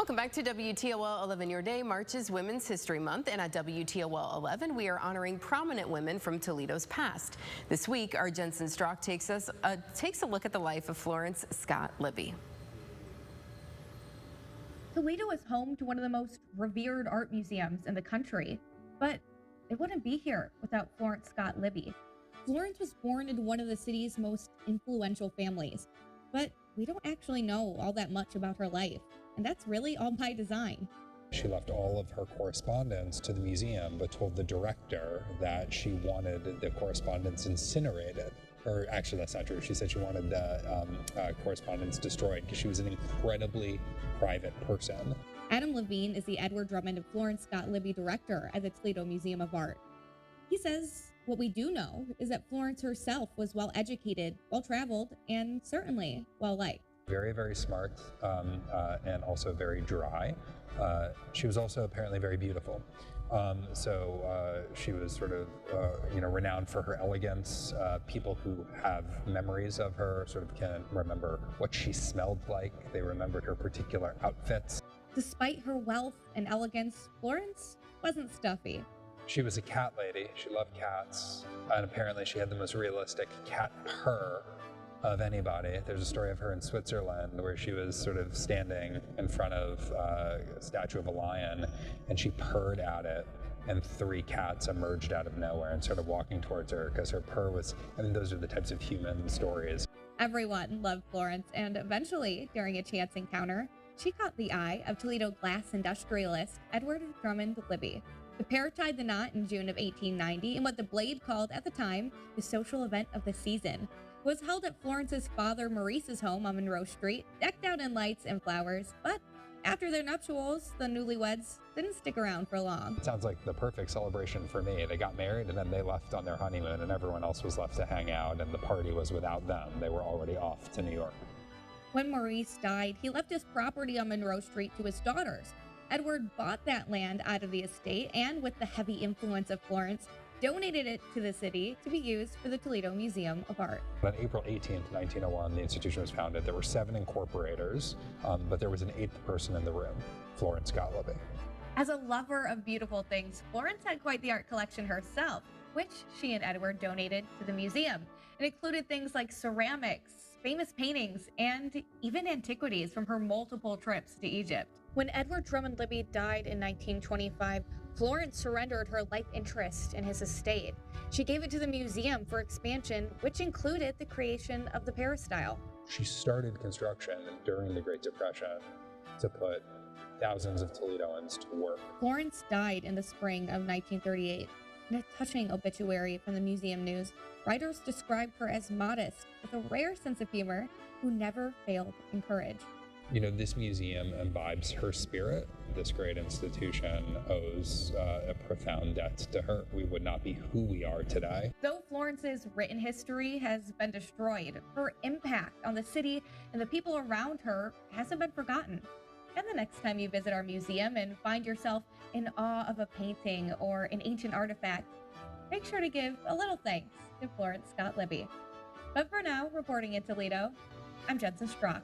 Welcome back to WTOL 11 Your Day. March is Women's History Month, and at WTOL 11, we are honoring prominent women from Toledo's past. This week, our Jensen Strock takes a look at the life of Florence Scott Libbey. Toledo is home to one of the most revered art museums in the country, but it wouldn't be here without Florence Scott Libbey. Florence was born into one of the city's most influential families, but we don't actually know all that much about her life. And that's really all by design. She left all of her correspondence to the museum, but told the director that she wanted the correspondence incinerated. Or actually, that's not true. She said she wanted the correspondence destroyed because she was an incredibly private person. Adam Levine is the Edward Drummond and Florence Scott Libbey director at the Toledo Museum of Art. He says what we do know is that Florence herself was well-educated, well-traveled, and certainly well-liked. Very, very smart, and also very dry. She was also apparently very beautiful. So she was sort of, renowned for her elegance. People who have memories of her sort of can remember what she smelled like. They remembered her particular outfits. Despite her wealth and elegance, Florence wasn't stuffy. She was a cat lady. She loved cats. And apparently she had the most realistic cat purr of anybody. There's a story of her in Switzerland where she was sort of standing in front of a statue of a lion and she purred at it, and 3 cats emerged out of nowhere and started walking towards her because her purr was, those are the types of human stories. Everyone loved Florence, and eventually, during a chance encounter, she caught the eye of Toledo glass industrialist Edward Drummond Libbey. The pair tied the knot in June of 1890 in what the Blade called at the time the social event of the season. It was held at Florence's father Maurice's home on Monroe Street, decked out in lights and flowers, but after their nuptials, the newlyweds didn't stick around for long. It sounds like the perfect celebration for me. They got married and then they left on their honeymoon and everyone else was left to hang out and the party was without them. They were already off to New York. When Maurice died, he left his property on Monroe Street to his daughters. Edward bought that land out of the estate and, with the heavy influence of Florence, donated it to the city to be used for the Toledo Museum of Art. On April 18th, 1901, the institution was founded. There were 7 incorporators, but there was an 8th person in the room, Florence Scott Libbey. As a lover of beautiful things, Florence had quite the art collection herself, which she and Edward donated to the museum. It included things like ceramics, famous paintings, and even antiquities from her multiple trips to Egypt. When Edward Drummond Libbey died in 1925, Florence surrendered her life interest in his estate. She gave it to the museum for expansion, which included the creation of the peristyle. She started construction during the Great Depression to put thousands of Toledoans to work. Florence died in the spring of 1938. In a touching obituary from the Museum News, writers described her as modest, with a rare sense of humor, who never failed in courage. This museum imbibes her spirit. This great institution owes a profound debt to her. We would not be who we are today. Though Florence's written history has been destroyed, her impact on the city and the people around her hasn't been forgotten. And the next time you visit our museum and find yourself in awe of a painting or an ancient artifact, make sure to give a little thanks to Florence Scott Libbey. But for now, reporting in Toledo, I'm Jensen Strock.